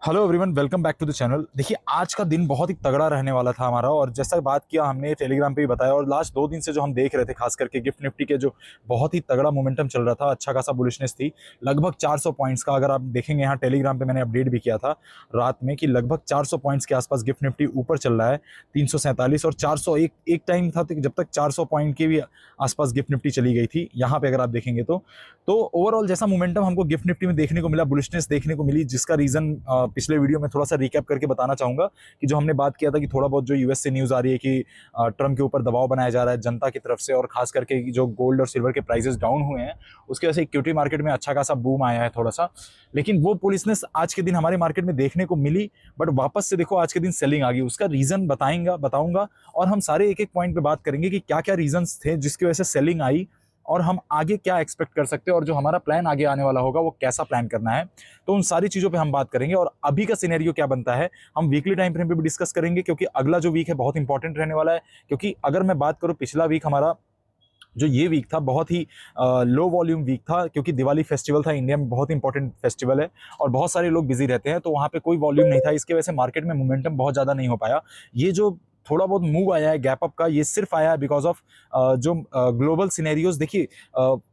Hello everyone, welcome back to the channel. देखिए, आज का दिन बहुत ही तगड़ा रहने वाला था हमारा, और जैसा बात किया हमने टेलीग्राम पे भी बताया, और लास्ट 2 दिन से जो हम देख रहे थे खास करके गिफ्ट निफ्टी के जो बहुत ही तगड़ा मोमेंटम चल रहा था, अच्छा खासा बुलिशनेस थी। लगभग 400 पॉइंट्स का, अगर आप देखेंगे यहाँ टेलीग्राम पे मैंने अपडेट भी किया था रात में कि लगभग 400 पॉइंट्स के आसपास गिफ्ट निफ्टी ऊपर चल रहा है। 347 और 400, एक टाइम था जब तक 400 पॉइंट के भी आसपास गिफ्ट निफ्टी चली गई थी यहाँ पे, अगर आप देखेंगे तो ओवरऑल जैसा मोमेंटम हमको गिफ्ट निफ्टी में देखने को मिला, बुलिशनेस देखने को मिली, जिसका रीजन पिछले वीडियो में थोड़ा सा रिकैप करके बताना चाहूंगा कि जो हमने बात किया था कि थोड़ा बहुत जो यूएस से न्यूज आ रही है कि ट्रम्प के ऊपर दबाव बनाया जा रहा है जनता की तरफ से, और खास करके जो गोल्ड और सिल्वर के प्राइसेस डाउन हुए हैं उसके वजह से इक्विटी मार्केट में अच्छा खासा बूम आया है थोड़ा सा। लेकिन वो बुलिशनेस आज के दिन हमारे मार्केट में देखने को मिली, बट वापस से देखो आज के दिन सेलिंग आ गई। उसका रीजन बताऊंगा, और हम सारे एक एक पॉइंट पे बात करेंगे कि क्या क्या रीजंस थे जिसकी वजह से सेलिंग आई, और हम आगे क्या एक्सपेक्ट कर सकते हैं, और जो हमारा प्लान आगे आने वाला होगा वो कैसा प्लान करना है। तो उन सारी चीज़ों पे हम बात करेंगे, और अभी का सिनेरियो क्या बनता है हम वीकली टाइम फ्रेम पे भी डिस्कस करेंगे, क्योंकि अगला जो वीक है बहुत इंपॉर्टेंट रहने वाला है। क्योंकि अगर मैं बात करूँ, पिछला वीक हमारा जो ये वीक था बहुत ही लो वॉल्यूम वीक था, क्योंकि दिवाली फेस्टिवल था, इंडिया में बहुत इंपॉर्टेंट फेस्टिवल है और बहुत सारे लोग बिजी रहते हैं, तो वहाँ पे कोई वॉल्यूम नहीं था। इसकी वजह से मार्केट में मोमेंटम बहुत ज़्यादा नहीं हो पाया। ये जो थोड़ा बहुत मूव आया है गैप अप का, ये सिर्फ आया है बिकॉज ऑफ जो ग्लोबल सिनेरियोज। देखिए,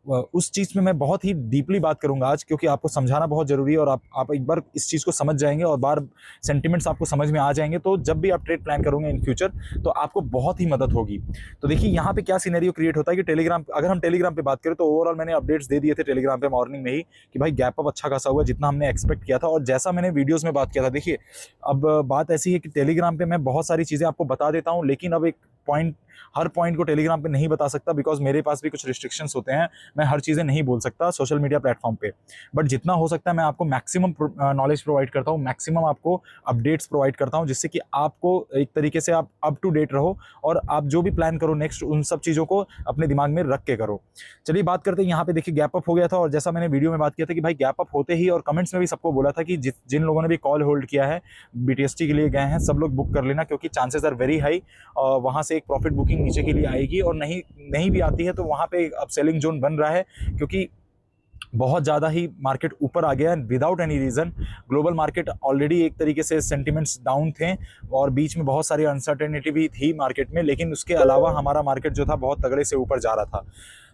उस चीज़ में मैं बहुत ही डीपली बात करूंगा आज, क्योंकि आपको समझाना बहुत जरूरी है, और आप एक बार इस चीज़ को समझ जाएंगे और बार सेंटिमेंट्स आपको समझ में आ जाएंगे, तो जब भी आप ट्रेड प्लान करोगे इन फ्यूचर तो आपको बहुत ही मदद होगी। तो देखिए यहाँ पे क्या सिनेरियो क्रिएट होता है कि टेलीग्राम, अगर हम टेलीग्राम पे बात करें तो ओवरऑल मैंने अपडेट्स दे दिए थे टेलीग्राम पे मॉर्निंग में ही कि भाई गैप अप अच्छा खासा हुआ जितना हमने एक्सपेक्ट किया था, और जैसा मैंने वीडियोस में बात किया था। देखिए, अब बात ऐसी है कि टेलीग्राम पे मैं बहुत सारी चीज़ें आपको बता देता हूँ, लेकिन अब एक पॉइंट, हर पॉइंट को टेलीग्राम पे नहीं बता सकता, बिकॉज मेरे पास भी कुछ रिस्ट्रिक्शंस होते हैं। मैं हर चीज़ें नहीं बोल सकता सोशल मीडिया प्लेटफॉर्म पे, बट जितना हो सकता है मैं आपको मैक्सिमम नॉलेज प्रोवाइड करता हूँ, मैक्सिमम आपको अपडेट्स प्रोवाइड करता हूँ, जिससे कि आपको एक तरीके से आप अप टू डेट रहो, और आप जो भी प्लान करो नेक्स्ट उन सब चीज़ों को अपने दिमाग में रख के करो। चलिए बात करते हैं। यहाँ पे देखिए गैप अप हो गया था, और जैसा मैंने वीडियो में बात किया था कि भाई गैप अप होते ही, और कमेंट्स में भी सबको बोला था कि जिन लोगों ने भी कॉल होल्ड किया है, बीटीएसटी के लिए गए हैं, सब लोग बुक कर लेना, क्योंकि चांसेस आर वेरी हाई वहाँ से एक प्रॉफिट बुकिंग नीचे के लिए आएगी, और नहीं नहीं भी आती है तो वहाँ पे अब सेलिंग जोन बन रहा है, क्योंकि बहुत ज़्यादा ही मार्केट ऊपर आ गया है without any reason. Global market already एक तरीके से सेंटिमेंट्स डाउन थे, और बीच में बहुत सारी अनसर्टेनिटी भी थी मार्केट में, लेकिन उसके अलावा हमारा मार्केट जो था बहुत तगड़े से ऊपर जा रहा था।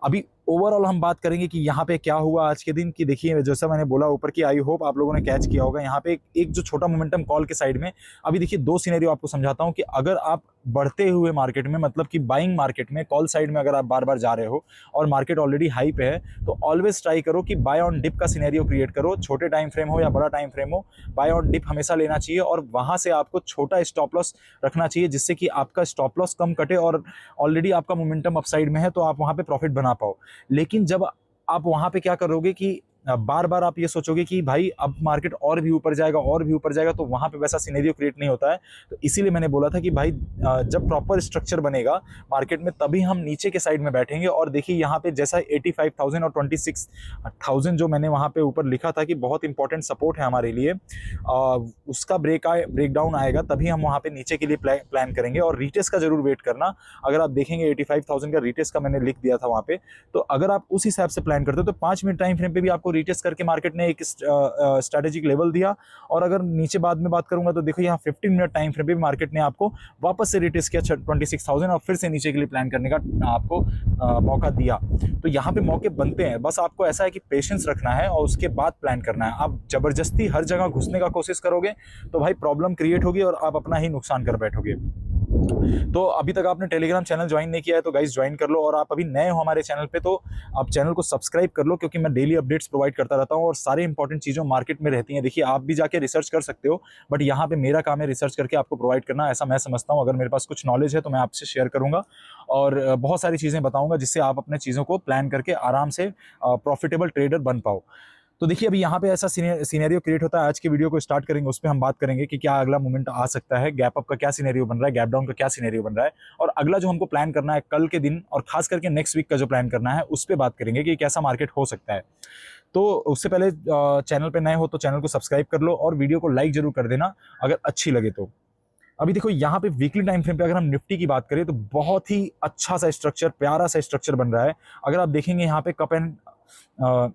अभी ओवरऑल हम बात करेंगे कि यहाँ पे क्या हुआ आज के दिन की। देखिए, जैसा मैंने बोला ऊपर की, आई होप आप लोगों ने कैच किया होगा यहाँ पे एक जो छोटा मोमेंटम कॉल के साइड में। अभी देखिए, दो सिनेरियो आपको समझाता हूँ कि अगर आप बढ़ते हुए मार्केट में, मतलब कि बाइंग मार्केट में कॉल साइड में अगर आप बार बार जा रहे हो और मार्केट ऑलरेडी हाई पे है, तो ऑलवेज ट्राई करो कि बाय ऑन डिप का सिनेरियो क्रिएट करो। छोटे टाइम फ्रेम हो या बड़ा टाइम फ्रेम हो, बाय ऑन डिप हमेशा लेना चाहिए, और वहां से आपको छोटा स्टॉप लॉस रखना चाहिए, जिससे कि आपका स्टॉप लॉस कम कटे, और ऑलरेडी आपका मोमेंटम अपसाइड में है तो आप वहां पे प्रॉफिट बना पाओ। लेकिन जब आप वहां पे क्या करोगे कि बार बार आप ये सोचोगे कि भाई अब मार्केट और भी ऊपर जाएगा और भी ऊपर जाएगा, तो वहां पे वैसा सिनेरियो क्रिएट नहीं होता है। तो इसीलिए मैंने बोला था कि भाई जब प्रॉपर स्ट्रक्चर बनेगा मार्केट में, तभी हम नीचे के साइड में बैठेंगे। और देखिए यहाँ पे जैसा 85,000 और 26,000 जो मैंने वहां पे ऊपर लिखा था कि बहुत इंपॉर्टेंट सपोर्ट है हमारे लिए, उसका ब्रेक डाउन आएगा तभी हम वहां पे नीचे के लिए प्लान करेंगे। और रीटेस्ट का जरूर वेट करना। अगर आप देखेंगे 85,000 का रीटेस्ट का मैंने लिख दिया था वहां पे, तो अगर आप उस हिसाब से प्लान करते हो तो 5 मिनट टाइम फ्रेम पे भी आपको रीटेस्ट करके मार्केट ने एक स्ट्रेटेजिक लेवल दिया। और अगर नीचे बाद में बात करूंगा तो देखो यहाँ 15 मिनट टाइम फ्रेम पे भी मार्केट ने आपको वापस से रिटेस्ट किया 26,000, और फिर से नीचे के लिए प्लान करने का आपको मौका दिया। तो यहाँ पे मौके बनते हैं, बस आपको ऐसा है कि पेशेंस रखना है और उसके बाद प्लान करना है। आप जबरदस्ती हर जगह घुसने का कोशिश करोगे तो भाई प्रॉब्लम क्रिएट होगी और आप अपना ही नुकसान कर बैठोगे। तो अभी तक आपने टेलीग्राम चैनल ज्वाइन नहीं किया है तो गाइस ज्वाइन कर लो, और आप अभी नए हो हमारे चैनल पे तो आप चैनल को सब्सक्राइब कर लो, क्योंकि मैं डेली अपडेट्स प्रोवाइड करता रहता हूँ और सारे इंपॉर्टेंट चीज़ें मार्केट में रहती हैं। देखिए, आप भी जाके रिसर्च कर सकते हो, बट यहाँ पे मेरा काम है रिसर्च करके आपको प्रोवाइड करना, ऐसा मैं समझता हूँ। अगर मेरे पास कुछ नॉलेज है तो मैं आपसे शेयर करूंगा, और बहुत सारी चीज़ें बताऊंगा जिससे आप अपने चीज़ों को प्लान करके आराम से प्रॉफिटेबल ट्रेडर बन पाओ। तो देखिए, अभी यहाँ पे ऐसा सिनेरियो क्रिएट होता है। आज के वीडियो को स्टार्ट करेंगे, उस पर हम बात करेंगे कि क्या अगला मूवमेंट आ सकता है, गैप अप का क्या सिनेरियो बन रहा है, गैप डाउन का क्या सिनेरियो बन रहा है, और अगला जो हमको प्लान करना है कल के दिन और खास करके नेक्स्ट वीक का जो प्लान करना है उस पर बात करेंगे कि कैसा मार्केट हो सकता है। तो उससे पहले चैनल पे नए हो तो चैनल को सब्सक्राइब कर लो और वीडियो को लाइक जरूर कर देना अगर अच्छी लगे तो। अभी देखो यहाँ पे वीकली टाइम फ्रेम पे अगर हम निफ्टी की बात करें तो बहुत ही अच्छा सा स्ट्रक्चर, प्यारा सा स्ट्रक्चर बन रहा है। अगर आप देखेंगे यहाँ पे कप एंड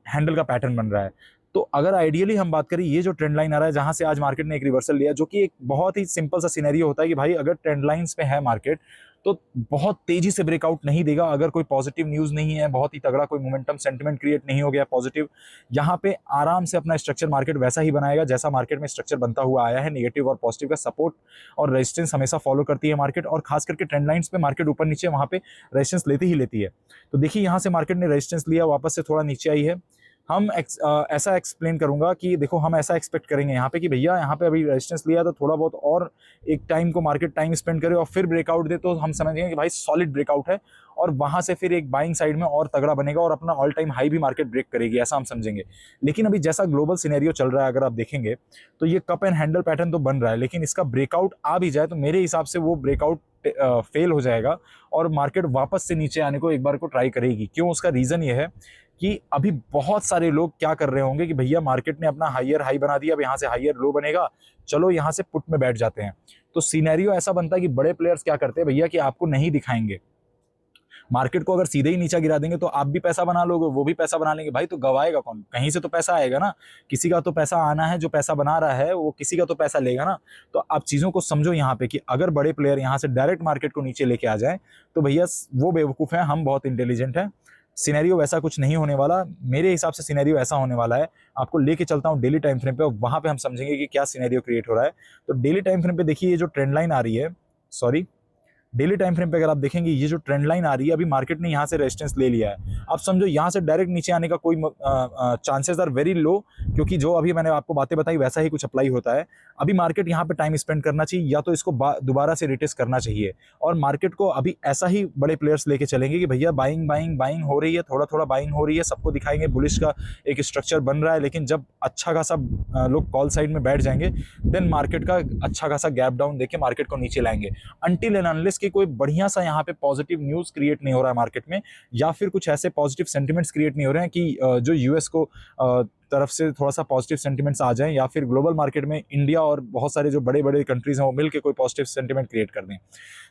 हैंडल का पैटर्न बन रहा है, तो अगर आइडियली हम बात करें, ये जो ट्रेंड लाइन आ रहा है जहां से आज मार्केट ने एक रिवर्सल लिया, जो कि एक बहुत ही सिंपल सा सिनेरियो होता है कि भाई अगर ट्रेंड लाइंस पे है मार्केट तो बहुत तेजी से ब्रेकआउट नहीं देगा अगर कोई पॉजिटिव न्यूज नहीं है, बहुत ही तगड़ा कोई मोमेंटम सेंटिमेंट क्रिएट नहीं हो गया पॉजिटिव। यहाँ पे आराम से अपना स्ट्रक्चर मार्केट वैसा ही बनाएगा जैसा मार्केट में स्ट्रक्चर बनता हुआ आया है। नेगेटिव और पॉजिटिव का सपोर्ट और रेजिस्टेंस हमेशा फॉलो करती है मार्केट, और खास करके ट्रेंड लाइंस पे मार्केट ऊपर नीचे वहां पे रेजिस्टेंस लेती ही लेती है। तो देखिए यहाँ से मार्केट ने रेजिस्टेंस लिया, वापस से थोड़ा नीचे आई है। हम ऐसा एक्सप्लेन करूंगा कि देखो हम ऐसा एक्सपेक्ट करेंगे यहाँ पे कि भैया यहाँ पे अभी रेजिस्टेंस लिया तो थोड़ा बहुत और एक टाइम को मार्केट टाइम स्पेंड करे और फिर ब्रेकआउट दे, तो हम समझेंगे कि भाई सॉलिड ब्रेकआउट है और वहां से फिर एक बाइंग साइड में और तगड़ा बनेगा और अपना ऑल टाइम हाई भी मार्केट ब्रेक करेगी, ऐसा हम समझेंगे। लेकिन अभी जैसा ग्लोबल सिनेरियो चल रहा है अगर आप देखेंगे तो ये कप एंड हैंडल पैटर्न तो बन रहा है, लेकिन इसका ब्रेकआउट आ भी जाए तो मेरे हिसाब से वो ब्रेकआउट फेल हो जाएगा और मार्केट वापस से नीचे आने को एक बार को ट्राई करेगी। क्यों? उसका रीजन ये है कि अभी बहुत सारे लोग क्या कर रहे होंगे कि भैया मार्केट ने अपना हायर हाई बना दिया, अब यहाँ से हायर लो बनेगा, चलो यहाँ से पुट में बैठ जाते हैं। तो सिनेरियो ऐसा बनता है कि बड़े प्लेयर्स क्या करते हैं भैया कि आपको नहीं दिखाएंगे मार्केट को, अगर सीधे ही नीचा गिरा देंगे तो आप भी पैसा बना लोगे, वो भी पैसा बना लेंगे, भाई तो गवाएगा कौन? कहीं से तो पैसा आएगा ना, किसी का तो पैसा आना है, जो पैसा बना रहा है वो किसी का तो पैसा लेगा ना। तो आप चीज़ों को समझो यहाँ पे कि अगर बड़े प्लेयर यहाँ से डायरेक्ट मार्केट को नीचे लेके आ जाए तो भैया वो बेवकूफ़ है, हम बहुत इंटेलिजेंट हैं। सिनेरियो वैसा कुछ नहीं होने वाला, मेरे हिसाब से सिनेरियो ऐसा होने वाला है। आपको लेके चलता हूँ डेली टाइम फ्रेम पे और वहां पे हम समझेंगे कि क्या सिनेरियो क्रिएट हो रहा है। तो डेली टाइम फ्रेम पे देखिए ये जो ट्रेंड लाइन आ रही है, सॉरी डेली टाइम फ्रेम पे अगर आप देखेंगे ये जो ट्रेंड लाइन आ रही है, अभी मार्केट ने यहाँ से रेजिस्टेंस ले लिया है। आप समझो यहाँ से डायरेक्ट नीचे आने का कोई चांसेस आर वेरी लो, क्योंकि जो अभी मैंने आपको बातें बताई वैसा ही कुछ अप्लाई होता है। अभी मार्केट यहाँ पे टाइम स्पेंड करना चाहिए या तो इसको दोबारा से रिटेस्ट करना चाहिए, और मार्केट को अभी ऐसा ही बड़े प्लेयर्स लेके चलेंगे कि भैया बाइंग बाइंग बाइंग हो रही है, थोड़ा थोड़ा बाइंग हो रही है, सबको दिखाएंगे बुलिश का एक स्ट्रक्चर बन रहा है। लेकिन जब अच्छा खासा लोग कॉल साइड में बैठ जाएंगे देन मार्केट का अच्छा खासा गैप डाउन देके मार्केट को नीचे लाएंगे, अनटिल एंड अनलेस कि कोई बढ़िया सा यहाँ पे पॉजिटिव न्यूज क्रिएट नहीं हो रहा है मार्केट में, या फिर कुछ ऐसे पॉजिटिव सेंटिमेंट्स क्रिएट नहीं हो रहे हैं कि जो यूएस को तरफ से थोड़ा सा पॉजिटिव सेंटिमेंट्स आ जाएं, या फिर ग्लोबल मार्केट में इंडिया और बहुत सारे जो बड़े बड़े कंट्रीज हैं वो मिलकर कोई पॉजिटिव सेंटिमेंट क्रिएट कर दें।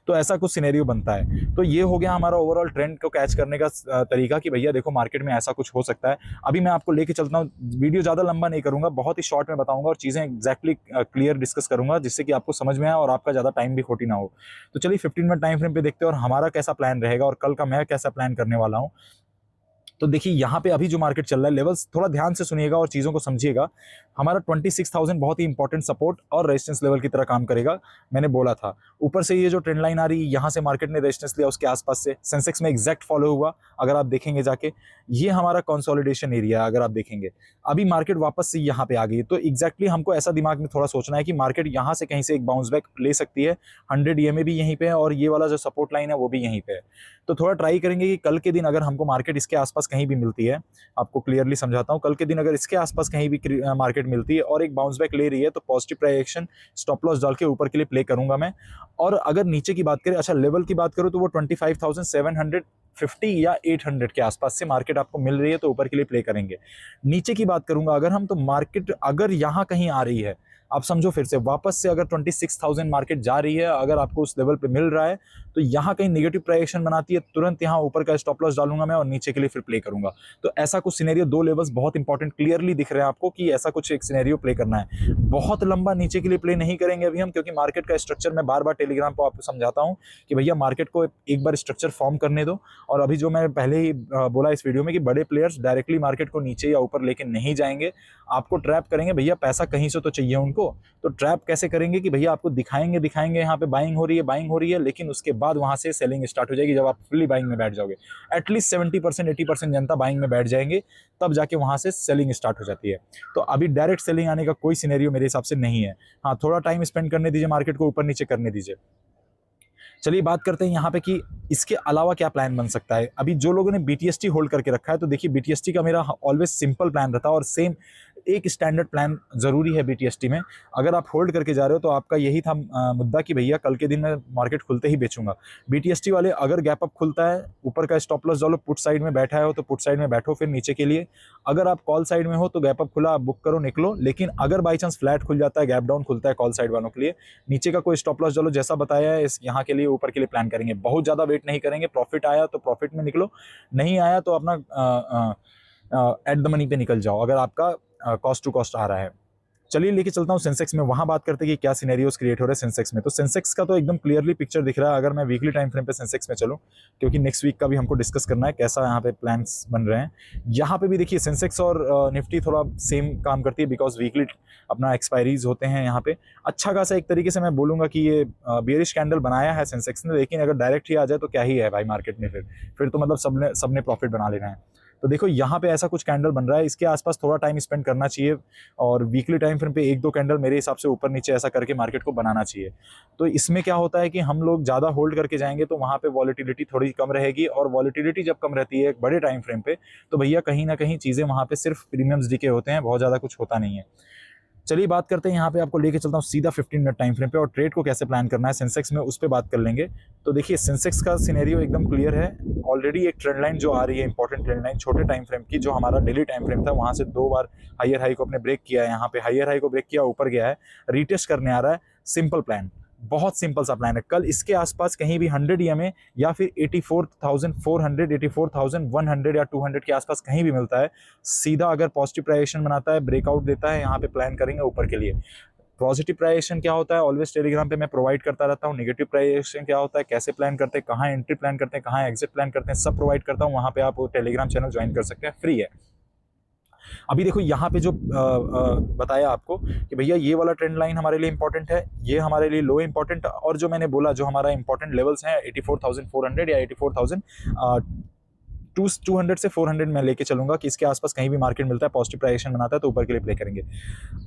तो ऐसा कुछ सिनेरियो बनता है। तो ये हो गया हमारा ओवरऑल ट्रेंड को कैच करने का तरीका कि भैया देखो मार्केट में ऐसा कुछ हो सकता है। अभी मैं आपको लेके चलता हूँ, वीडियो ज़्यादा लंबा नहीं करूँगा, बहुत ही शॉर्ट में बताऊँगा और चीज़ें एक्जैक्टली क्लियर डिस्कस करूँगा जिससे कि आपको समझ में आए और आपका ज़्यादा टाइम भी खोटी ना हो। तो चलिए 15 मिनट टाइम फ्रेम पे देखते हैं और हमारा कैसा प्लान रहेगा और कल का मैं कैसा प्लान करने वाला हूँ। तो देखिए यहाँ पे अभी जो मार्केट चल रहा है, लेवल्स थोड़ा ध्यान से सुनिएगा और चीज़ों को समझिएगा। हमारा 26,000 बहुत ही इंपॉर्टेंट सपोर्ट और रेजिस्टेंस लेवल की तरह काम करेगा, मैंने बोला था। ऊपर से ये जो ट्रेंड लाइन आ रही है, यहाँ से मार्केट ने रेजिस्टेंस लिया, उसके आसपास से सेंसेक्स में एग्जैक्ट फॉलो हुआ। अगर आप देखेंगे जाके ये हमारा कंसोलिडेशन एरिया है, अगर आप देखेंगे अभी मार्केट वापस से यहाँ पे आ गई। तो एग्जैक्टली हमको ऐसा दिमाग में थोड़ा सोचना है कि मार्केट यहाँ से कहीं से एक बाउंस बैक ले सकती है। 100 EMA भी यहीं पे है और ये वाला जो सपोर्ट लाइन है वो भी यहीं पे है। तो थोड़ा ट्राई करेंगे कि कल के दिन अगर हमको मार्केट इसके आसपास कहीं भी मिलती है, आपको क्लियरली समझाता हूं, कल के दिन अगर इसके आसपास कहीं भी मार्केट मिलती है और एक बाउंस बैक ले रही है तो पॉजिटिव प्राइस स्टॉप लॉस डाल के ऊपर के लिए प्ले करूंगा मैं। और अगर नीचे की बात करें, अच्छा लेवल की बात करूं तो वो 25,750 या 800 के आसपास से मार्केट आपको मिल रही है तो ऊपर के लिए प्ले करेंगे। नीचे की बात करूंगा अगर हम, तो मार्केट अगर यहां कहीं आ रही है, आप समझो फिर से वापस से अगर 26,000 मार्केट जा रही है, अगर आपको उस लेवल पे मिल रहा है तो यहाँ कहीं नेगेटिव प्राइस बनाती है, तुरंत यहाँ ऊपर का स्टॉप लॉस डालूंगा मैं और नीचे के लिए फिर प्ले करूंगा। तो ऐसा कुछ सिनेरियो, दो लेवल्स बहुत इंपॉर्टेंट क्लियरली दिख रहे हैं आपको कि ऐसा कुछ एक सिनेरियो प्ले करना है। बहुत लंबा नीचे के लिए प्ले नहीं करेंगे अभी हम, क्योंकि मार्केट का स्ट्रक्चर मैं बार बार टेलीग्राम पर आपको समझाता हूँ कि भैया मार्केट को एक बार स्ट्रक्चर फॉर्म करने दो। और अभी जो मैं पहले ही बोला इस वीडियो में कि बड़े प्लेयर्स डायरेक्टली मार्केट को नीचे या ऊपर लेके नहीं जाएंगे, आपको ट्रैप करेंगे। भैया पैसा कहीं से तो चाहिए उनको, तो ट्रैप कैसे करेंगे कि भैया आपको दिखाएंगे यहाँ पे बाइंग हो रही है, लेकिन उसके बाद वहां से सेलिंग स्टार्ट हो जाएगी जब आप फुल्ली बाइंग में बैठ जाओगे। एटलीस्ट 70% 80% जनता बाइंग में बैठ जाएंगे, तब जाके वहां से सेलिंग स्टार्ट हो जाती है। तो अभी डायरेक्ट सेलिंग आने का कोई सिनेरियो मेरे हिसाब से नहीं है। हाँ, थोड़ा टाइम स्पेंड करने दीजिए, मार्केट को ऊपर नीचे करने दीजिए। चलिए बात करते हैं यहाँ पे कि इसके अलावा क्या प्लान बन सकता है। अभी जो लोगों ने BTST होल्ड करके रखा है, तो देखिए BTST का मेरा ऑलवेज सिंपल प्लान रहता है और सेम एक स्टैंडर्ड प्लान जरूरी है BTST में। अगर आप होल्ड करके जा रहे हो तो आपका यही था मुद्दा कि भैया कल के दिन मैं मार्केट खुलते ही बेचूंगा। BTST वाले अगर गैप अप खुलता है, ऊपर का स्टॉप लॉस डालो, पुट साइड में बैठा हो तो पुट साइड में बैठो फिर नीचे के लिए। अगर आप कॉल साइड में हो तो गैप अप खुला, आप बुक करो, निकलो। लेकिन अगर बाई चांस फ्लैट खुल जाता है, गैप डाउन खुलता है कॉल साइड वालों के लिए, नीचे का कोई स्टॉप लॉस डालो, जैसा बताया है इस यहाँ के लिए, ऊपर के लिए प्लान करेंगे। बहुत ज्यादा वेट नहीं करेंगे, प्रॉफिट आया तो प्रॉफिट में निकलो, नहीं आया तो अपना एट द मनी पे निकल जाओ। अगर आपका कॉस्ट टू कॉस्ट आ रहा है। चलिए लेके चलता हूँ सेंसेक्स में, वहाँ बात करते हैं कि क्या सिनेरियोस क्रिएट हो रहे हैं सेंसेक्स में। तो सेंसेक्स का तो एकदम क्लियरली पिक्चर दिख रहा है अगर मैं वीकली टाइम फ्रेम पे सेंसेक्स में चलूँ, क्योंकि नेक्स्ट वीक का भी हमको डिस्कस करना है कैसा यहाँ पे प्लान्स बन रहे हैं। यहाँ पे भी देखिए सेंसेक्स और निफ्टी थोड़ा सेम काम करती है, बिकॉज वीकली अपना एक्सपायरीज होते हैं यहाँ पे। अच्छा खासा एक तरीके से मैं बोलूँगा कि ये बियरिश कैंडल बनाया है सेंसेक्स ने, लेकिन अगर डायरेक्ट ही आ जाए तो क्या ही है भाई मार्केट में, फिर तो मतलब सबने प्रॉफिट बना लेना है। तो देखो यहाँ पे ऐसा कुछ कैंडल बन रहा है, इसके आसपास थोड़ा टाइम स्पेंड करना चाहिए और वीकली टाइम फ्रेम पे एक दो कैंडल मेरे हिसाब से ऊपर नीचे ऐसा करके मार्केट को बनाना चाहिए। तो इसमें क्या होता है कि हम लोग ज़्यादा होल्ड करके जाएंगे तो वहाँ पे वॉलेटिलिटी थोड़ी कम रहेगी, और वॉलेटिलिटी जब कम रहती है एक बड़े टाइम फ्रेम पे तो भैया कहीं ना कहीं चीज़ें वहाँ पे सिर्फ प्रीमियम्स डीके होते हैं, बहुत ज़्यादा कुछ होता नहीं है। चलिए बात करते हैं यहाँ पे, आपको लेके चलता हूँ सीधा 15 मिनट टाइम फ्रेम पे, और ट्रेड को कैसे प्लान करना है सेंसेक्स में उस पर बात कर लेंगे। तो देखिए सेंसेक्स का सिनेरियो एकदम क्लियर है। ऑलरेडी एक ट्रेंड लाइन जो आ रही है, इंपॉर्टेंट ट्रेंड लाइन छोटे टाइम फ्रेम की, जो हमारा डेली टाइम फ्रेम था, वहाँ से 2 बार हायर हाई को अपने ब्रेक किया है। यहाँ पे हायर हाई को ब्रेक किया, ऊपर गया है, रीटेस्ट करने आ रहा है। सिंपल प्लान, बहुत सिंपल सा प्लान है। कल इसके आसपास कहीं भी 100 ईएमए या फिर 84,400, 84,100 या 200 के आसपास कहीं भी मिलता है, सीधा अगर पॉजिटिव प्राइजेशन बनाता है, ब्रेकआउट देता है, यहाँ पे प्लान करेंगे ऊपर के लिए। पॉजिटिव प्राइजेशन क्या होता है ऑलवेज टेलीग्राम पे मैं प्रोवाइड करता रहता हूँ। नेगेटिव प्राइजेशन क्या होता है, कैसे प्लान करते हैं, कहाँ एंट्री प्लान करते हैं, कहाँ एग्जिट प्लान करते हैं, सब प्रोवाइड करता हूँ। वहाँ पे आप टेलीग्राम चैनल ज्वाइन कर सकते हैं, फ्री है। अभी देखो यहाँ पे जो बताया आपको कि भैया ये वाला ट्रेंड लाइन हमारे लिए इंपॉर्टेंट है, ये हमारे लिए लो इंपॉर्टेंट, और जो मैंने बोला जो हमारा इंपॉर्टेंट लेवल्स हैं 84,400 या 84,000 200 से 400 मैं लेके चलूंगा कि इसके आसपास कहीं भी मार्केट मिलता है, पॉजिटिव प्राइजेशन बनाता है तो ऊपर के लिए प्ले करेंगे।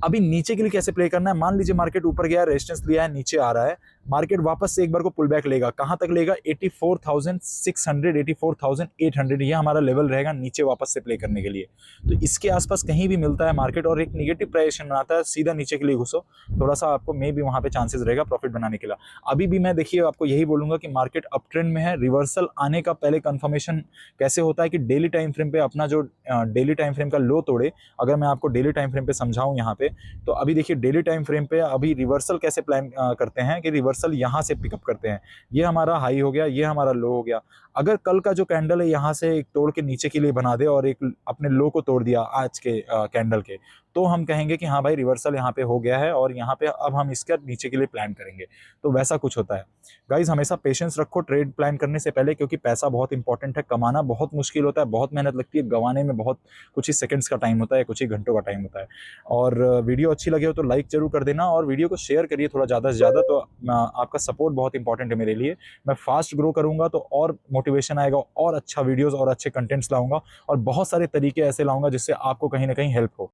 अभी नीचे के लिए कैसे प्ले करना है, मान लीजिए मार्केट ऊपर गया, रेजिस्टेंस लिया है, नीचे आ रहा है, मार्केट वापस से एक बार को पुल बैक लेगा, कहां तक लेगा 84,600 84,800, ये हमारा लेवल रहेगा नीचे वापस से प्ले करने के लिए। तो इसके आसपास कहीं भी मिलता है मार्केट और एक निगेटिव प्राइजेशन बनाता है, सीधा नीचे के लिए घुसो, थोड़ा सा आपको मे भी वहां पे चांसेस रहेगा प्रॉफिट बनाने के लिए। अभी भी मैं देखिए आपको यही बोलूंगा कि मार्केट अप ट्रेंड में है, रिवर्सल आने का पहले कंफर्मेशन कैसे होता है कि डेली टाइम फ्रेम पे अपना जो डेली टाइम फ्रेम का लो तोड़े। अगर मैं आपको डेली टाइम फ्रेम पे समझाऊं यहाँ पे, तो अभी देखिए डेली टाइम फ्रेम पे अभी रिवर्सल कैसे प्लान करते हैं कि रिवर्सल यहाँ से पिकअप करते हैं, ये हमारा हाई हो गया, ये हमारा लो हो गया। अगर कल का जो कैंडल है यहाँ से एक तोड़ के नीचे के लिए बना दे और एक अपने लो को तोड़ दिया आज के कैंडल के, तो हम कहेंगे कि हाँ भाई रिवर्सल यहाँ पे हो गया है और यहाँ पे अब हम इसका नीचे के लिए प्लान करेंगे। तो वैसा कुछ होता है। गाइज हमेशा पेशेंस रखो ट्रेड प्लान करने से पहले, क्योंकि पैसा बहुत इंपॉर्टेंट है, कमाना बहुत मुश्किल होता है, बहुत मेहनत लगती है, गंवाने में बहुत कुछ ही सेकंड्स का टाइम होता है, कुछ ही घंटों का टाइम होता है। और वीडियो अच्छी लगे हो तो लाइक जरूर कर देना और वीडियो को शेयर करिए थोड़ा ज़्यादा से ज़्यादा। तो आपका सपोर्ट बहुत इंपॉर्टेंट है मेरे लिए। मैं फास्ट ग्रो करूँगा तो और मोटिवेशन आएगा, और अच्छा वीडियोज़ और अच्छे कंटेंट्स लाऊंगा और बहुत सारे तरीके ऐसे लाऊंगा जिससे आपको कहीं ना कहीं हेल्प हो।